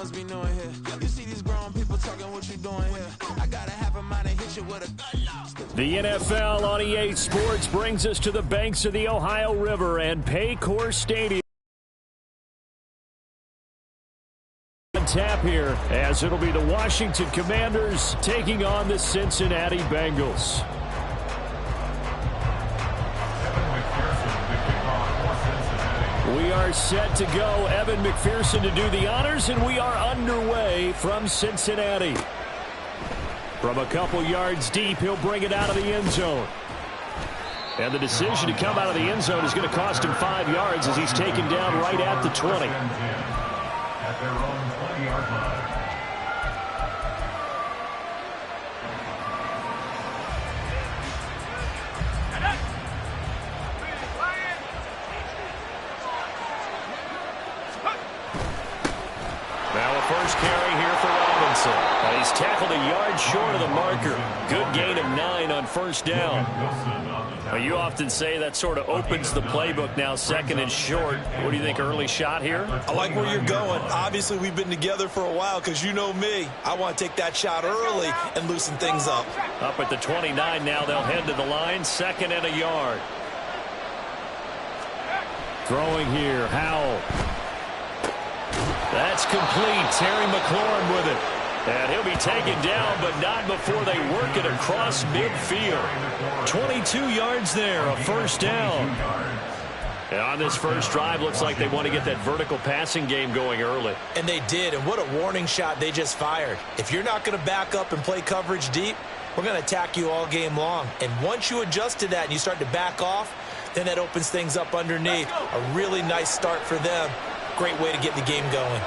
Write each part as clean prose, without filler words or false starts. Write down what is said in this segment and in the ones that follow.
must be new in here. You see these grown people talking, what you doing here? I gotta have a mind and hit you with a... The NFL on EA Sports brings us to the banks of the Ohio River and Paycor Stadium. Tap here, as it'll be the Washington Commanders taking on the Cincinnati Bengals. We are set to go. Evan McPherson to do the honors, and we are underway from Cincinnati. From a couple yards deep, he'll bring it out of the end zone. And the decision to come out of the end zone is going to cost him 5 yards as he's taken down right at the 20. At their own 20-yard line. Now a first carry here for Robinson. He's tackled a yard short of the marker. Good gain of 9 on first down. Well, you often say that sort of opens the playbook now, second and short. What do you think, early shot here? I like where you're going. Obviously, we've been together for a while because you know me. I want to take that shot early and loosen things up. Up at the 29 now, they'll head to the line, 2nd and a yard. Throwing here, Howell. That's complete. Terry McLaurin with it. And he'll be taken down, but not before they work it across midfield. 22 yards there, a first down. And on this first drive, looks like they want to get that vertical passing game going early. And they did, and what a warning shot they just fired. If you're not going to back up and play coverage deep, we're going to attack you all game long. And once you adjust to that and you start to back off, then that opens things up underneath. A really nice start for them. Great way to get the game going.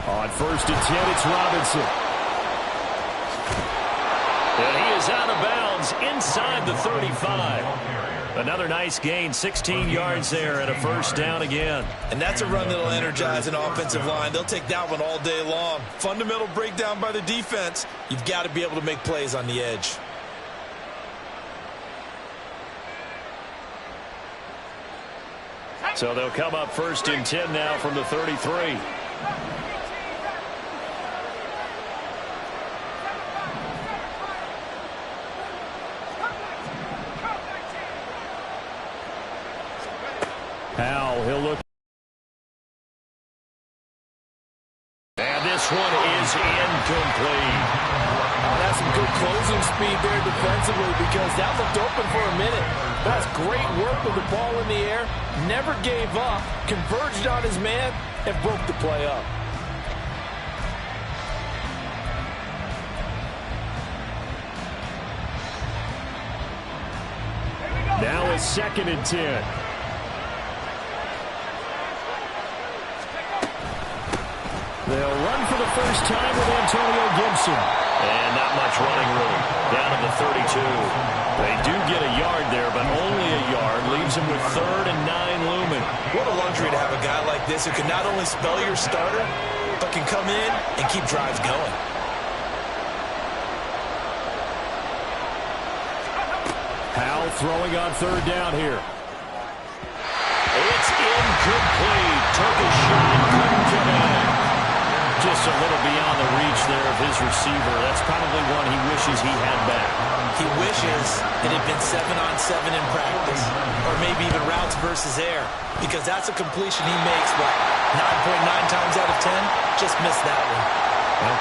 On 1st and 10, it's Robinson. And he is out of bounds inside the 35. Another nice gain, 16 yards there, and a first down again. And that's a run that'll energize an offensive line. They'll take that one all day long. Fundamental breakdown by the defense. You've got to be able to make plays on the edge. So they'll come up 1st and 10 now from the 33. Howell, he'll look. And this one is incomplete. Oh, that's some good closing speed there defensively because that looked open for a minute. That's great work with the ball in the air. Never gave up, converged on his man, and broke the play up. Now it's 2nd and 10. They'll run for the first time with Antonio Gibson. And not much running room. Down at the 32. They do get a yard there, but only a yard. Leaves them with 3rd and 9 looming. What a luxury to have a guy like this who can not only spell your starter, but can come in and keep drives going. Howell throwing on 3rd down here. It's incomplete. Took a shot, couldn't connect. Just a little beyond the reach there of his receiver. That's probably one he wishes he had back. He wishes it had been 7-on-7 in practice, or maybe even routes versus air, because that's a completion he makes, what, 9.9 times out of 10? Just missed that one.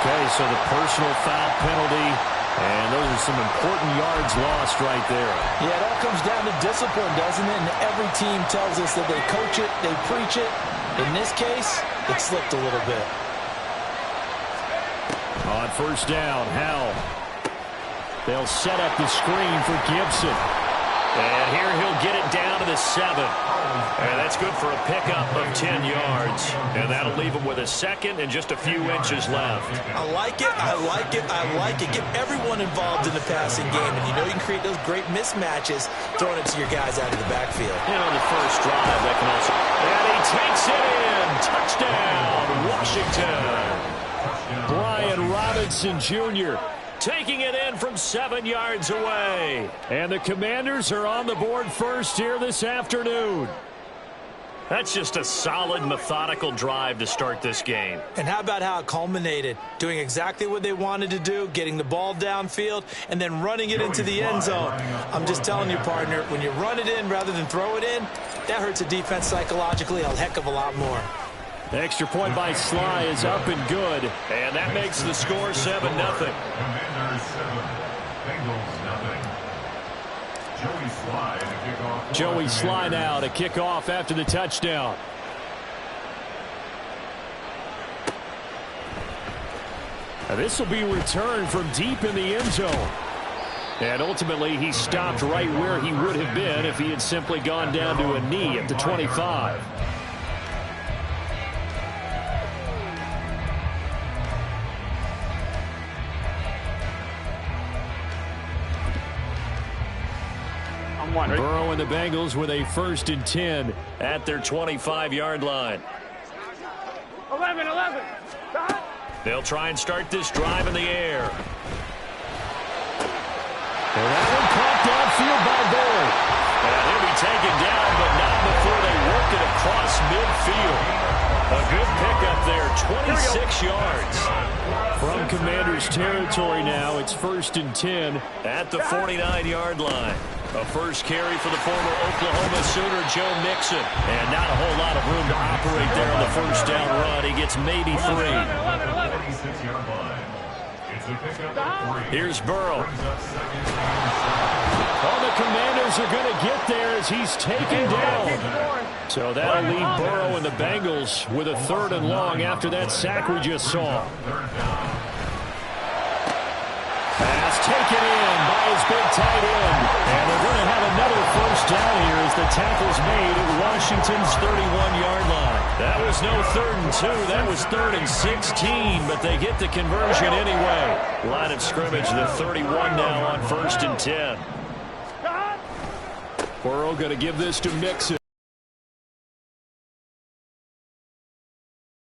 Okay, so the personal foul penalty, and those are some important yards lost right there. Yeah, it all comes down to discipline, doesn't it? And every team tells us that they coach it, they preach it. In this case, it slipped a little bit. On 1st down, Howell. They'll set up the screen for Gibson. And here he'll get it down to the 7. And that's good for a pickup of 10 yards. And that'll leave him with a 2nd and just a few inches left. I like it, I like it, I like it. Get everyone involved in the passing game. And you know you can create those great mismatches throwing it to your guys out of the backfield. And on the first drive, that can also... And he takes it in. Touchdown, Washington. Brian Robinson Jr. taking it in from 7 yards away. And the Commanders are on the board first here this afternoon. That's just a solid, methodical drive to start this game. And how about how it culminated? Doing exactly what they wanted to do, getting the ball downfield, and then running it into the end zone. I'm just telling you, partner, when you run it in rather than throw it in, that hurts a defense psychologically a heck of a lot more. The extra point by Sly is up and good. And that makes the score 7-0. Commanders 7, Bengals nothing. Joey Sly now to kick off after the touchdown. Now this will be returned from deep in the end zone. And ultimately he stopped right where he would have been if he had simply gone down to a knee at the 25. Burrow and the Bengals with a 1st and 10 at their 25-yard line. 11. They'll try and start this drive in the air. And that one caught downfield by Boyd. And he'll be taken down, but not before they work it across midfield. A good pickup there, 26 yards. From Commanders territory now, it's 1st and 10 at the 49-yard line. A first carry for the former Oklahoma Sooner, Joe Mixon. And not a whole lot of room to operate there on the first down run. He gets maybe 3. Here's Burrow. Oh, the Commanders are going to get there as he's taken down. So that'll leave Burrow and the Bengals with a 3rd and long after that sack we just saw. Pass taken in by his big tight end. And they're going to have another first down here as the tackle's made at Washington's 31-yard line. That was no 3rd and 2. That was 3rd and 16, but they get the conversion anyway. Line of scrimmage, the 31 now on 1st and 10. Burrow going to give this to Mixon.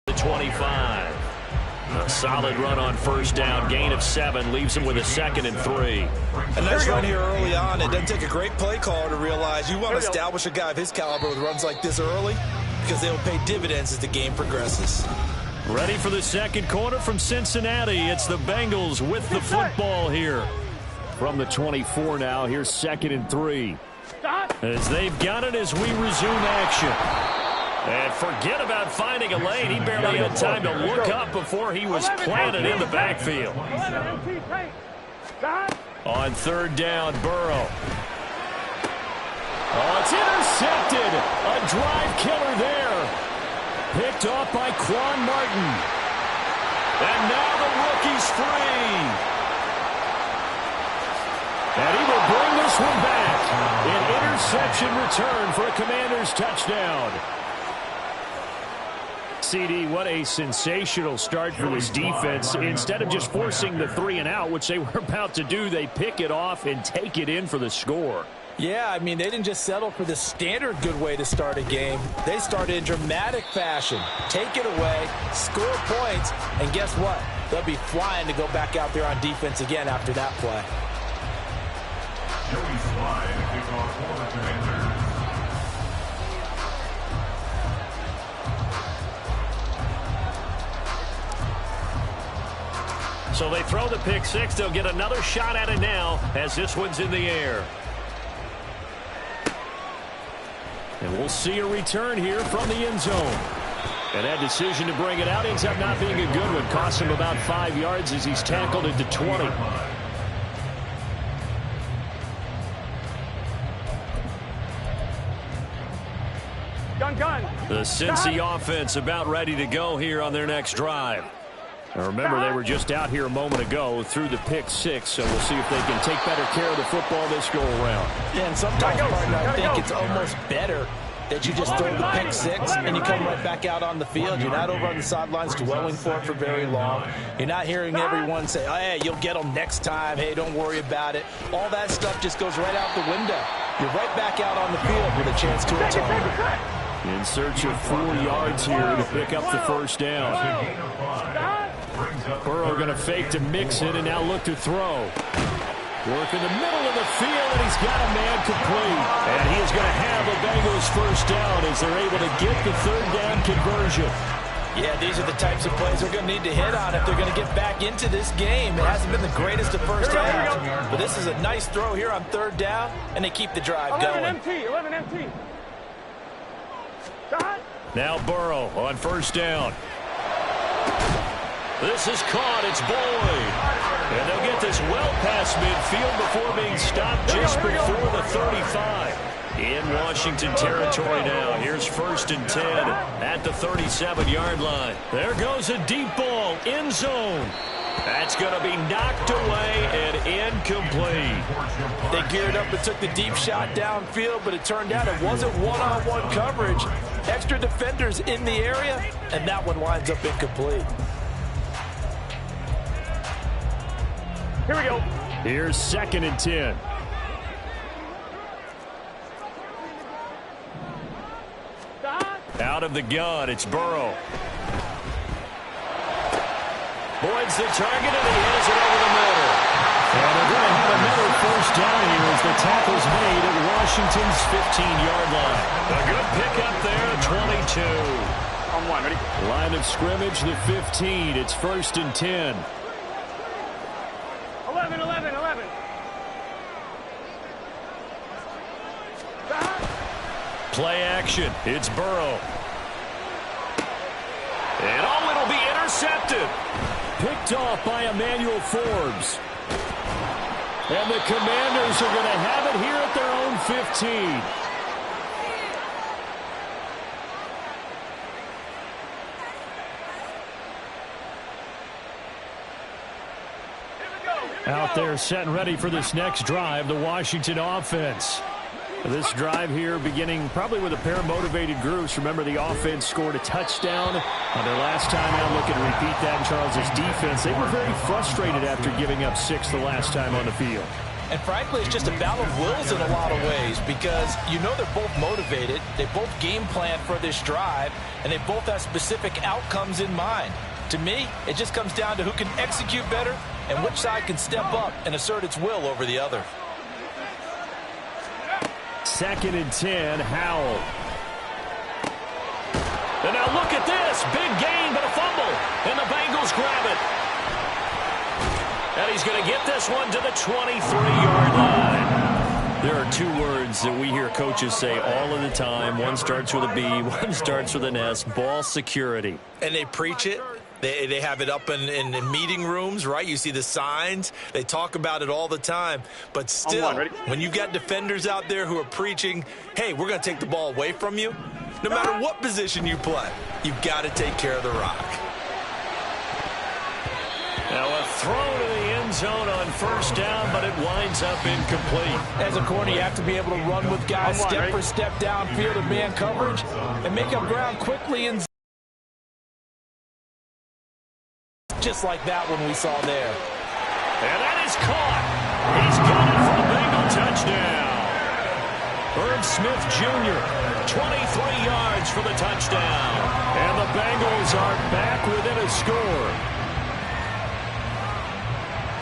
The 25. A solid run on first down. Gain of 7 leaves him with a 2nd and 3. A nice run here early on. It doesn't take a great play caller to realize you want to establish a guy of his caliber with runs like this early because they'll pay dividends as the game progresses. Ready for the second quarter from Cincinnati. It's the Bengals with the football here. From the 24 now, here's 2nd and 3. As they've got it as we resume action. And forget about finding a lane. He barely had time to look up before he was planted in the backfield. On 3rd down, Burrow. Oh, it's intercepted. A drive killer there. Picked off by Quan Martin. And now the rookie's free. And he will bring this one back. An interception return for a Commanders touchdown. CD, what a sensational start for this defense. Instead of just forcing the 3 and out, which they were about to do, they pick it off and take it in for the score. Yeah, I mean, they didn't just settle for the standard good way to start a game. They started in dramatic fashion. Take it away, score points, and guess what? They'll be flying to go back out there on defense again after that play. Joey Sly to kick off for the Commanders. So they throw the pick 6. They'll get another shot at it now as this one's in the air. And we'll see a return here from the end zone. And that decision to bring it out ends up not being a good one. Costs him about 5 yards as he's tackled at the 20. The Cincy offense about ready to go here on their next drive. Now remember, they were just out here a moment ago through the pick 6, so we'll see if they can take better care of the football this go around. Yeah, and sometimes, partner, I think it's almost better that you just throw the pick 6 and you come right back out on the field. You're not over on the sidelines dwelling for it for very long. You're not hearing everyone say, oh, hey, you'll get them next time. Hey, don't worry about it. All that stuff just goes right out the window. You're right back out on the field with a chance to atone. In search of 4 yards here to pick up the first down. Burrow going to fake to mix it and now look to throw. Work in the middle of the field, and he's got a man complete. And he is going to have the Bengals first down as they're able to get the third down conversion. Yeah, these are the types of plays they're going to need to hit on if they're going to get back into this game. It hasn't been the greatest of first halves, but this is a nice throw here on third down, and they keep the drive going. 11 MT. Now Burrow on first down. This is caught. It's Boyd. And they'll get this well past midfield before being stopped just before the 35. In Washington territory now. Here's 1st and 10 at the 37-yard line. There goes a deep ball. End zone. That's going to be knocked away and incomplete. They geared up and took the deep shot downfield, but it turned out it wasn't one-on-one coverage. Extra defenders in the area, and that one winds up incomplete. Here we go. Here's 2nd and 10. Out of the gun, it's Burrow. Boyd's the target, and he has it over the middle. And they're going to have another first down here as the tackle's made at Washington's 15-yard line. A good pickup there, 22. On one, ready? Line of scrimmage, the 15. It's 1st and 10. 11. Play action. It's Burrow. And it'll be intercepted. Picked off by Emmanuel Forbes. And the Commanders are going to have it here at their own 15. Out there set and ready for this next drive, the Washington offense. This drive here beginning probably with a pair of motivated groups. Remember, the offense scored a touchdown on their last time out. Look and repeat that in Charles's defense. They were very frustrated after giving up 6 the last time on the field. And frankly, it's just a battle of wills in a lot of ways because you know they're both motivated. They both game plan for this drive, and they both have specific outcomes in mind. To me, it just comes down to who can execute better and which side can step up and assert its will over the other. 2nd and 10, Howell. And now look at this. Big gain, but a fumble. And the Bengals grab it. And he's going to get this one to the 23-yard line. There are 2 words that we hear coaches say all of the time. One starts with a B, one starts with an S. Ball security. And they preach it. They have it up in meeting rooms, right? You see the signs. They talk about it all the time. But still, when you've got defenders out there who are preaching, hey, we're going to take the ball away from you, no matter what position you play, you've got to take care of the rock. Now a throw to the end zone on first down, but it winds up incomplete. As a corner, you have to be able to run with guys step for step downfield in man coverage and make up ground quickly and just like that one we saw there. And that is caught. He's got it for the Bengal touchdown. Herb Smith Jr., 23 yards for the touchdown. And the Bengals are back within a score.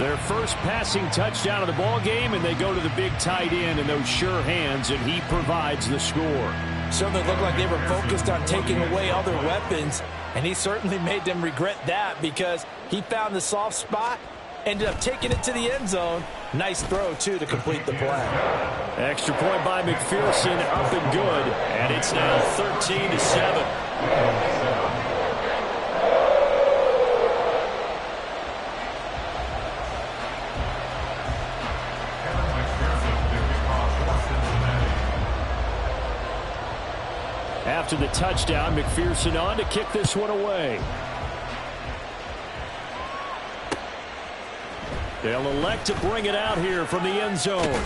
Their first passing touchdown of the ball game, and they go to the big tight end in those sure hands, and he provides the score. Certainly looked like they were focused on taking away other weapons, and he certainly made them regret that because he found the soft spot, ended up taking it to the end zone. Nice throw, too, to complete the play. Extra point by McPherson, up and good, and it's now 13-7. After the touchdown, McPherson on to kick this one away. They'll elect to bring it out here from the end zone.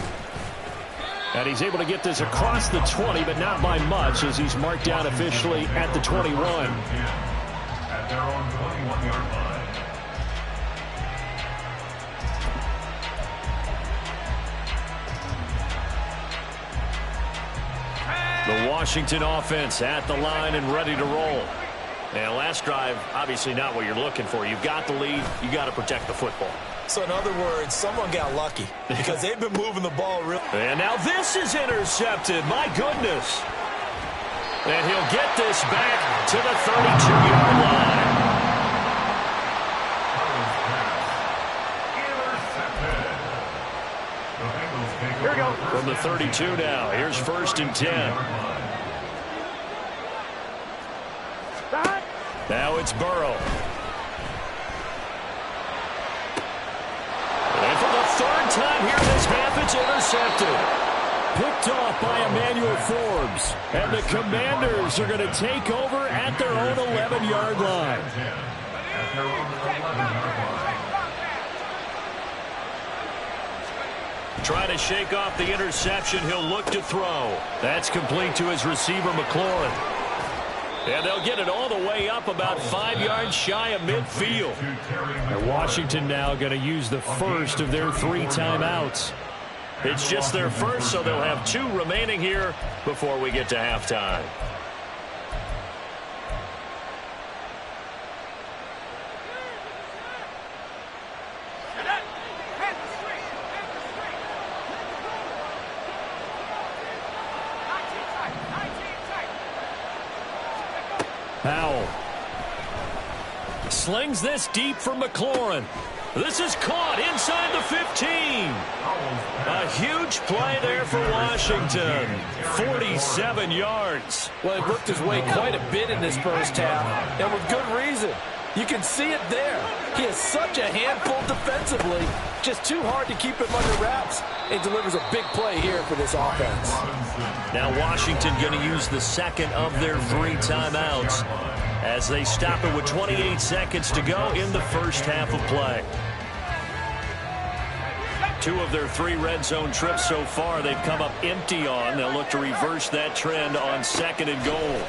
And he's able to get this across the 20, but not by much as he's marked down officially at the 21. At their own 21-yard line. The Washington offense at the line and ready to roll. And last drive, obviously not what you're looking for. You've got the lead. You got to protect the football. So in other words, someone got lucky because they've been moving the ball real. And now this is intercepted. My goodness. And he'll get this back to the 32-yard line. Here we go. From the 32 now. Here's 1st and 10. Now it's Burrow. And for the 3rd time here this half, it's intercepted. Picked off by Emmanuel Forbes. And the Commanders are going to take over at their own 11-yard line. Trying to shake off the interception. He'll look to throw. That's complete to his receiver, McLaurin. And they'll get it all the way up about 5 yards shy of midfield. And Washington now going to use the first of their 3 timeouts. It's just their first, so they'll have 2 remaining here before we get to halftime. Powell slings this deep from McLaurin. This is caught inside the 15. A huge play there for Washington. 47 yards. Well, he worked his way quite a bit in this first half, and with good reason. You can see it there. He is such a handful defensively. Just too hard to keep him under wraps. He delivers a big play here for this offense. Now Washington going to use the second of their 3 timeouts as they stop it with 28 seconds to go in the first half of play. 2 of their 3 red zone trips so far they've come up empty on. They'll look to reverse that trend on 2nd and goal.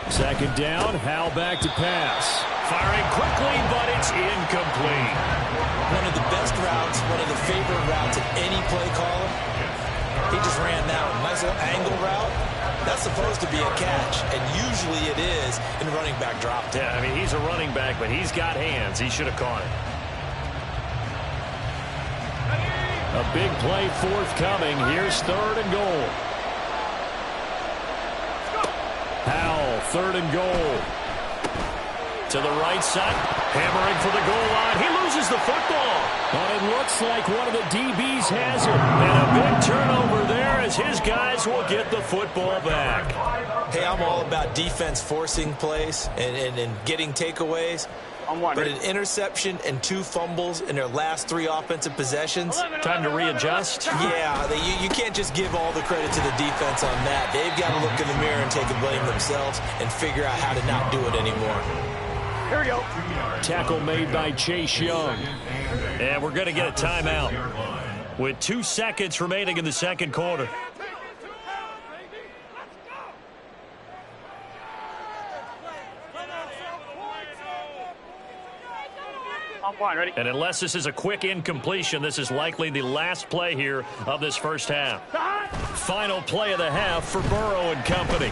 2nd down, Howell back to pass. Firing quickly, but it's incomplete. One of the best routes, one of the favorite routes of any play caller. He just ran that one. Nice little angle route. That's supposed to be a catch, and usually it is in running back drop. Yeah, I mean, he's a running back, but he's got hands. He should have caught it. A big play forthcoming. Here's 3rd and goal. Howell, 3rd and goal. To the right side, hammering for the goal line. He loses the football. But it looks like one of the DBs has it. And a big turnover there as his guys will get the football back. Hey, I'm all about defense forcing plays and getting takeaways. But an interception and 2 fumbles in their last 3 offensive possessions. Time to readjust. Yeah, you can't just give all the credit to the defense on that. They've got to look in the mirror and take the blame themselves and figure out how to not do it anymore. Here we go. Tackle made by Chase Young. And we're going to get a timeout with 2 seconds remaining in the 2nd quarter. I'm fine, ready? And unless this is a quick incompletion, this is likely the last play here of this first half. Final play of the half for Burrow and company.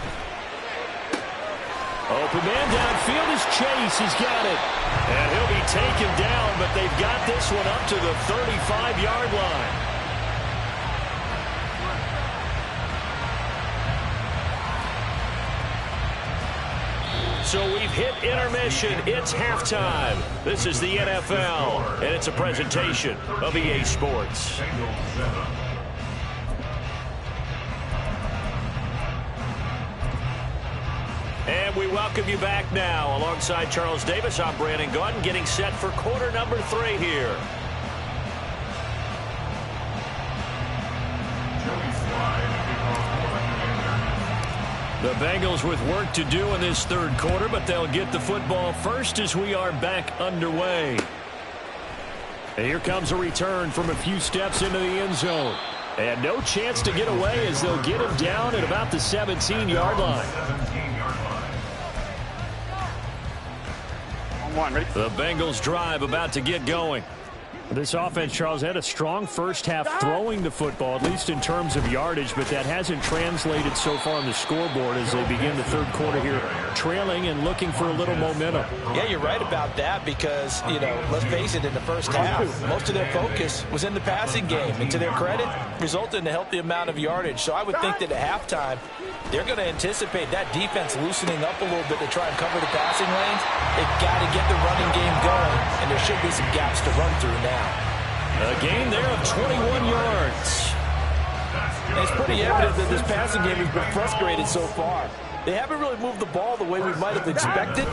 Open man downfield is Chase. He's got it. And he'll be taken down, but they've got this one up to the 35-yard line. So we've hit intermission. It's halftime. This is the NFL, and it's a presentation of EA Sports. And we welcome you back now. Alongside Charles Davis, I'm Brandon Gaudin, getting set for quarter number 3 here. The Bengals with work to do in this 3rd quarter, but they'll get the football first as we are back underway. And here comes a return from a few steps into the end zone. And no chance to get away as they'll get him down at about the 17-yard line. On 1, ready? The Bengals drive about to get going. This offense, Charles, had a strong first half throwing the football, at least in terms of yardage, but that hasn't translated so far on the scoreboard as they begin the third quarter here, trailing and looking for a little momentum. Yeah, you're right about that because, let's face it, in the first half, most of their focus was in the passing game. And to their credit, resulted in a healthy amount of yardage. So I would think that at halftime, they're going to anticipate that defense loosening up a little bit to try and cover the passing lanes. They've got to get the running game going, and there should be some gaps to run through now. A gain there of 21 yards. And it's pretty evident that this passing game has been frustrated so far. They haven't really moved the ball the way we might have expected,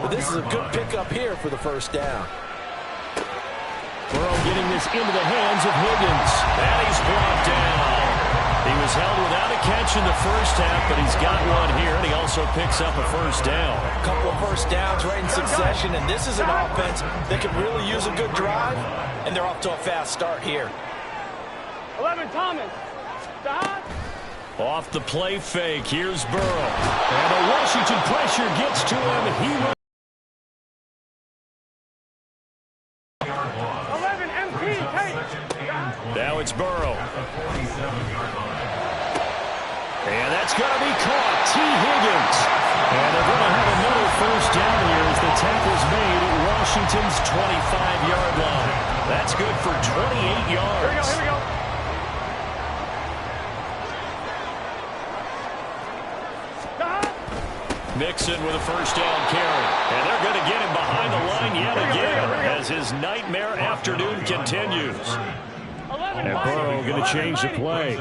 but this is a good pickup here for the first down. Burrow getting this into the hands of Higgins. And he's brought down. He was held without a catch in the first half, but he's got one here, and he also picks up a first down. A couple of first downs right in succession, and this is an offense that could really use a good drive, and they're off to a fast start here. 11, Thomas. Stop. Off the play fake, here's Burrow. And the Washington pressure gets to him, and he runs. 11, MP, take. Now it's Burrow. And that's going to be caught. T. Higgins. And they're going to have another first down here as the tackle's made at Washington's 25-yard line. That's good for 28 yards. Here we go. Mixon with a first down carry. And they're going to get him behind the line yet again as his nightmare afternoon continues. And Burrow going to change the play.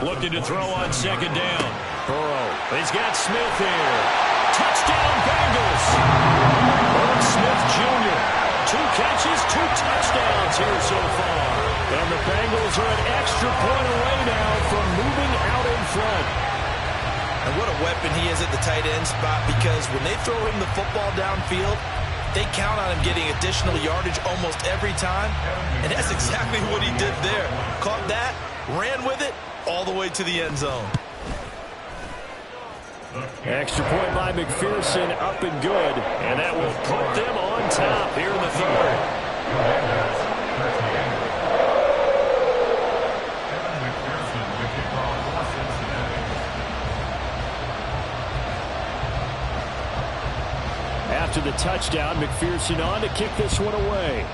Looking to throw on second down. Burrow. He's got Smith here. Touchdown Bengals. Irv Smith Jr. 2 catches, 2 touchdowns here so far. And the Bengals are an extra point away now from moving out in front. And what a weapon he is at the tight end spot, because when they throw him the football downfield, they count on him getting additional yardage almost every time. And that's exactly what he did there. Caught that, ran with it, all the way to the end zone. Extra point by McPherson, up and good. And that will put them on top here in the third. After the touchdown, McPherson on to kick this one away.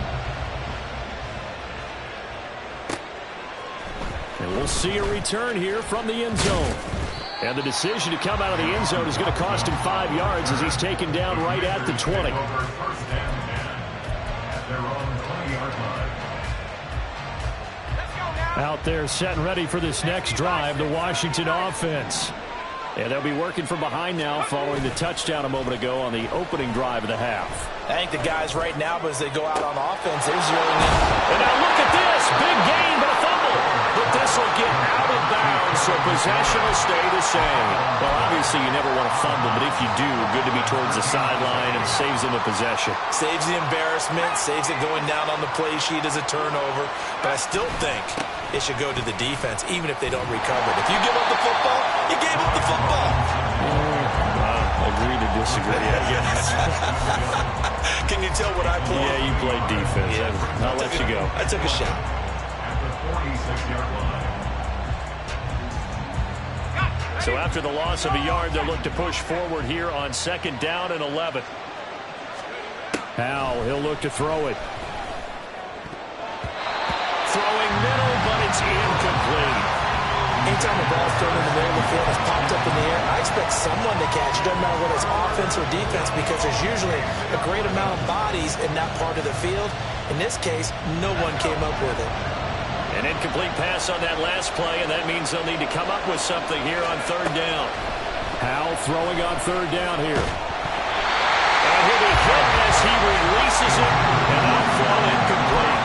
And we'll see a return here from the end zone. And the decision to come out of the end zone is going to cost him 5 yards as he's taken down right at the 20. Out there set and ready for this next drive, the Washington offense. And they'll be working from behind now following the touchdown a moment ago on the opening drive of the half. I think the guys right now, as they go out on offense, they're zeroing in. And now look at this. Big gain, but a fumble. But this will get out of bounds, so possession will stay the same. Well, obviously you never want to fumble, but if you do, good to be towards the sideline and saves them a possession. Saves the embarrassment, saves it going down on the play sheet as a turnover. But I still think it should go to the defense, even if they don't recover it. If you give up the football, you gave up the football. Agree to disagree, I guess. Can you tell what I played? Yeah, you played defense. Yeah. I'll let you go. I took a shot. So after the loss of a yard, they'll look to push forward here on second down and 11. Now he'll look to throw it. Throwing middle, but it's incomplete. Anytime the ball's thrown in the middle of the field, it's popped up in the air, I expect someone to catch. It doesn't matter whether it's offense or defense, because there's usually a great amount of bodies in that part of the field. In this case, no one came up with it. An incomplete pass on that last play, and that means they'll need to come up with something here on third down. Howell throwing on third down here. And he'll be hit as he releases it, and that'll fall incomplete.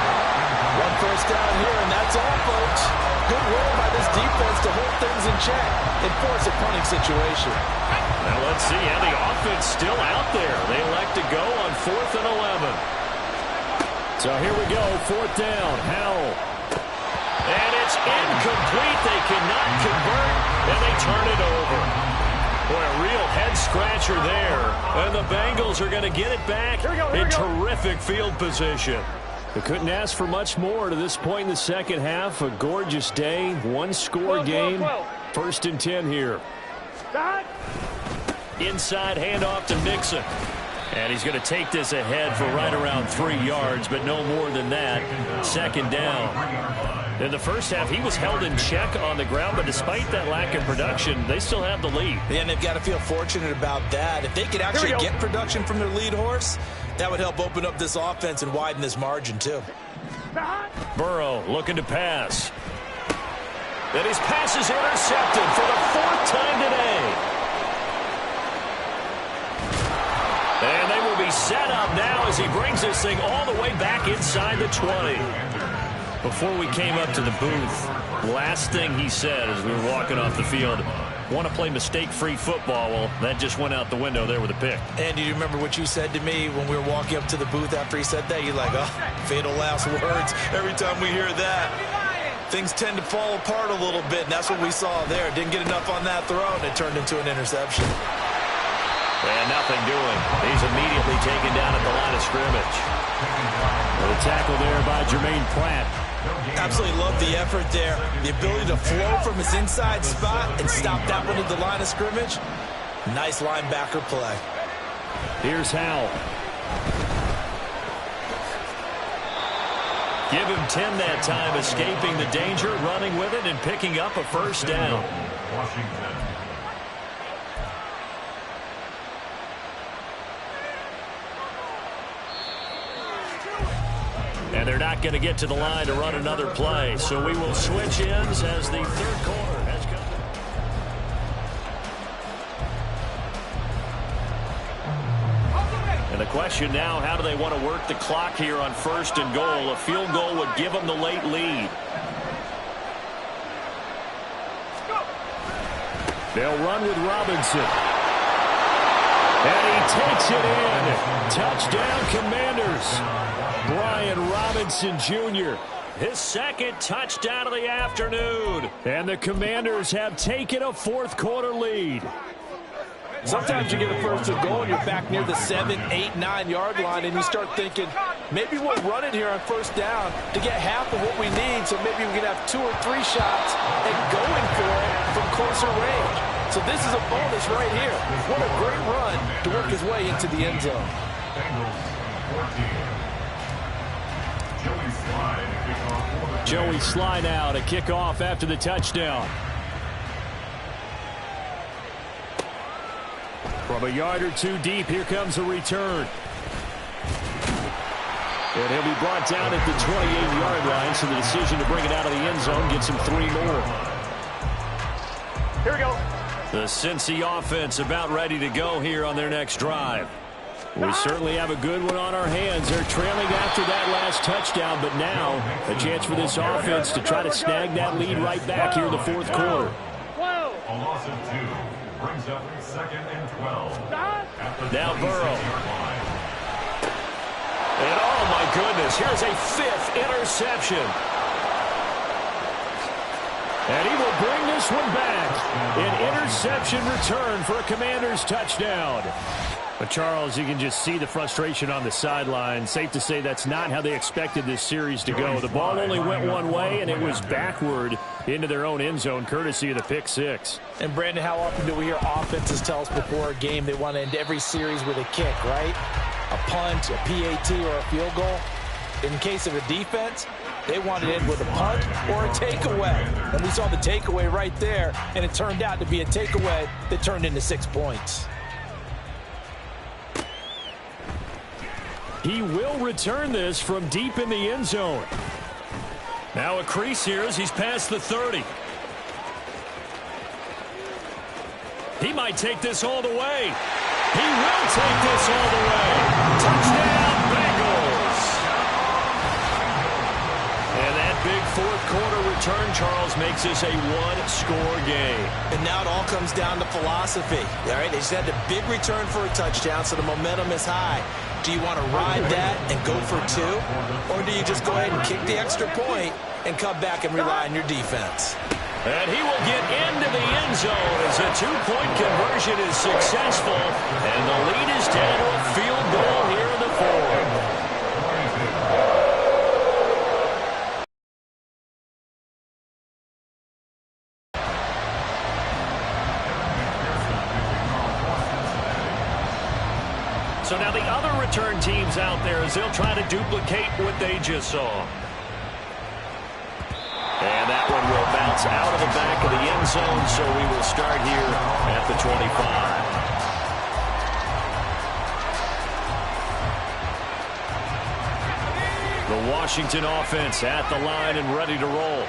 One first down here, and that's all, folks. Good work by this defense to hold things in check and force a punting situation. Now let's see how the offense still out there. They elect to go on 4th and 11. So here we go, 4th down. Howell. And it's incomplete. They cannot convert, and they turn it over. Boy, a real head-scratcher there. And the Bengals are going to get it back in terrific field position. They couldn't ask for much more to this point in the second half. A gorgeous day, one-score game. 1st and 10 here. Inside handoff to Mixon. And he's going to take this ahead for right around 3 yards, but no more than that. 2nd down. In the first half, he was held in check on the ground, but despite that lack of production, they still have the lead. Yeah, and they've got to feel fortunate about that. If they could actually get production from their lead horse, that would help open up this offense and widen this margin, too. Burrow looking to pass. And his pass is intercepted for the 4th time today. And they will be set up now as he brings this thing all the way back inside the 20. Before we came up to the booth, last thing he said as we were walking off the field, want to play mistake-free football. Well, that just went out the window there with a pick. And do you remember what you said to me when we were walking up to the booth after he said that? You're like, oh, fatal last words. Every time we hear that, things tend to fall apart a little bit, and that's what we saw there. Didn't get enough on that throw, and it turned into an interception. And nothing doing. He's immediately taken down at the line of scrimmage. And a tackle there by Jermaine Pratt. Absolutely love the effort there. The ability to flow from his inside spot and stop that one at the line of scrimmage. Nice linebacker play. Here's Howell. Give him 10 that time, escaping the danger, running with it, and picking up a 1st down. Washington. And they're not going to get to the line to run another play. So we will switch ends as the 3rd quarter has come. And the question now, how do they want to work the clock here on 1st and goal? A field goal would give them the late lead. They'll run with Robinson. And he takes it in. Touchdown, Commanders. Brian Robinson Jr., his 2nd touchdown of the afternoon. And the Commanders have taken a 4th quarter lead. Sometimes you get a 1st and goal and you're back near the 7, 8, 9 yard line, and you start thinking, maybe we'll run it here on 1st down to get half of what we need, so maybe we can have 2 or 3 shots and going for it from closer range. So this is a bonus right here. What a great run to work his way into the end zone. Joey Sly now to kick off after the touchdown. From a yard or 2 deep, here comes a return. And he'll be brought down at the 28-yard line, so the decision to bring it out of the end zone gets him 3 more. Here we go. The Cincy offense about ready to go here on their next drive. We certainly have a good one on our hands. They're trailing after that last touchdown, but now a chance for this offense to try to snag that lead right back here in the 4th quarter. A loss of 2 brings up 2nd and 12. Now Burrow. And oh my goodness, here's a 5th interception. And he will bring this one back. An interception return for a Commanders touchdown. But, Charles, you can just see the frustration on the sideline. Safe to say that's not how they expected this series to go. The ball only went one way, and it was backward into their own end zone, courtesy of the pick 6. And, Brandon, how often do we hear offenses tell us before a game they want to end every series with a kick, right? A punt, a PAT, or a field goal. In case of a defense, they want to end with a punt or a takeaway. And we saw the takeaway right there, and it turned out to be a takeaway that turned into 6 points. He will return this from deep in the end zone. Now a crease here as he's past the 30. He might take this all the way. He will take this all the way. Touchdown, Bengals. And that big 4th quarter return, Charles, makes this a 1-score game. And now it all comes down to philosophy. All right, they just had a big return for a touchdown, so the momentum is high. Do you want to ride that and go for 2? Or do you just go ahead and kick the extra point and come back and rely on your defense? And he will get into the end zone as a two-point conversion is successful. And the lead is down to a field goal here in the fourth. So now the other return teams out there as they'll try to duplicate what they just saw. And that one will bounce out of the back of the end zone, so we will start here at the 25. The Washington offense at the line and ready to roll.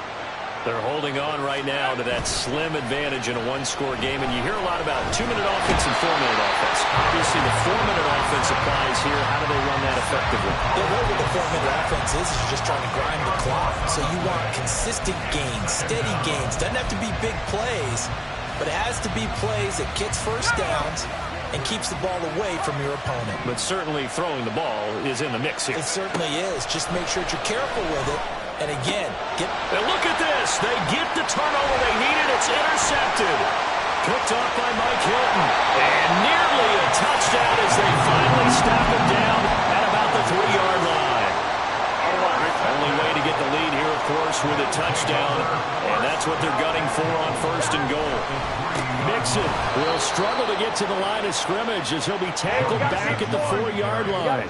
They're holding on right now to that slim advantage in a one-score game, and you hear a lot about 2-minute offense and 4-minute offense. Obviously, the 4-minute offense applies here. How do they run that effectively? The way with the 4-minute offense is you're just trying to grind the clock. So you want consistent gains, steady gains. Doesn't have to be big plays, but it has to be plays that gets first downs and keeps the ball away from your opponent. But certainly throwing the ball is in the mix here. It certainly is. Just make sure that you're careful with it. And again, and look at this. They get the turnover they needed. It's intercepted. Picked off by Mike Hilton. And nearly a touchdown as they finally stop him down at about the 3-yard line. Only way to get the lead here, of course, with a touchdown. And that's what they're gunning for on first and goal. Mixon will struggle to get to the line of scrimmage as he'll be tackled back at the 4-yard line.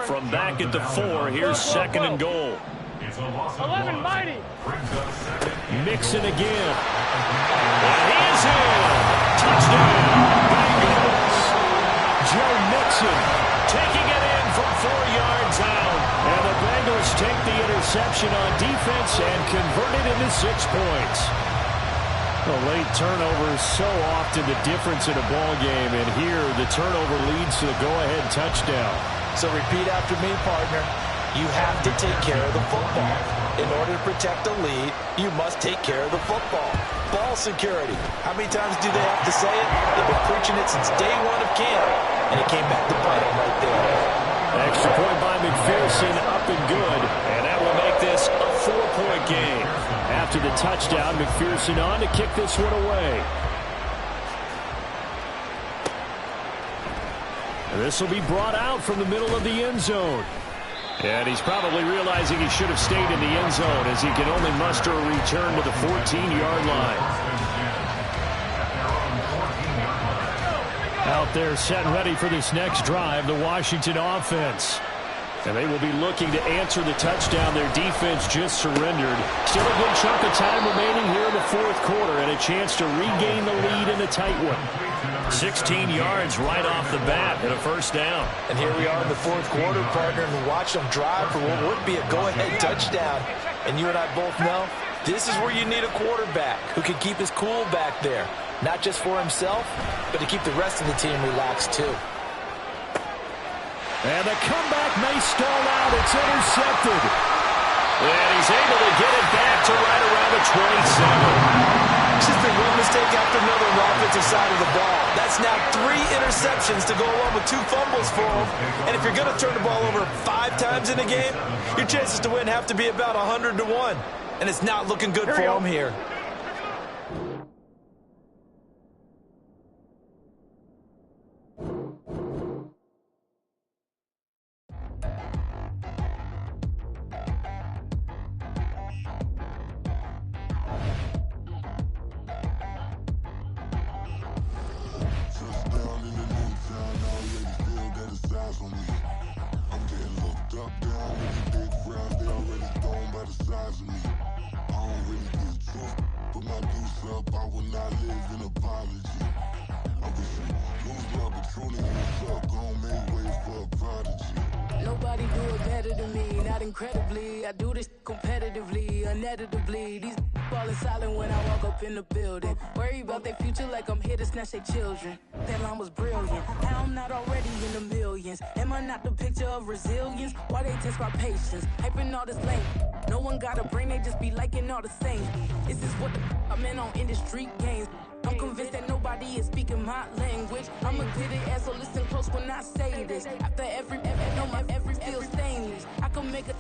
From back at the 4, here's second and goal. 11, mighty. Mixon again. And he is in. Touchdown, Bengals. Joe Mixon taking it in from 4 yards out. And the Bengals take the interception on defense and convert it into 6 points. The late turnover is so often the difference in a ball game, and here the turnover leads to the go-ahead touchdown. So repeat after me, partner. You have to take care of the football. In order to protect the lead, you must take care of the football. Ball security. How many times do they have to say it? They've been preaching it since day one of camp, and it came back to bite them right there. Extra point by McPherson, up and good, and that will make this a 4-point game. After the touchdown, McPherson on to kick this one away. This will be brought out from the middle of the end zone. And he's probably realizing he should have stayed in the end zone as he can only muster a return to the 14-yard line. Out there set and ready for this next drive, the Washington offense. And they will be looking to answer the touchdown their defense just surrendered. Still a good chunk of time remaining here in the fourth quarter and a chance to regain the lead in a tight one. 16 yards right off the bat and a first down. And here we are in the fourth quarter, partner, and watch them drive for what would be a go-ahead touchdown. And you and I both know this is where you need a quarterback who can keep his cool back there. Not just for himself, but to keep the rest of the team relaxed too. And the comeback may stall out. It's intercepted. And he's able to get it back to right around the 27. It's just been one mistake after another on the offensive side of the ball. That's now 3 interceptions to go along with 2 fumbles for him. And if you're going to turn the ball over 5 times in a game, your chances to win have to be about 100 to 1. And it's not looking good for him here. Nobody do it better than me, not incredibly. I do this competitively, uneditably. These falling silent when I walk up in the building. Worry about their future like I'm here to snatch their children. That line was brilliant. How I'm not already in the millions. Am I not the picture of resilience? Why they test my patience? Hyping all this lame. No one got a brain, they just be liking all the same. Is this what the I'm in on industry games? I'm convinced that nobody is speaking my language. I'm a good ass, so listen close when I say this. After every feel stainless, I can make a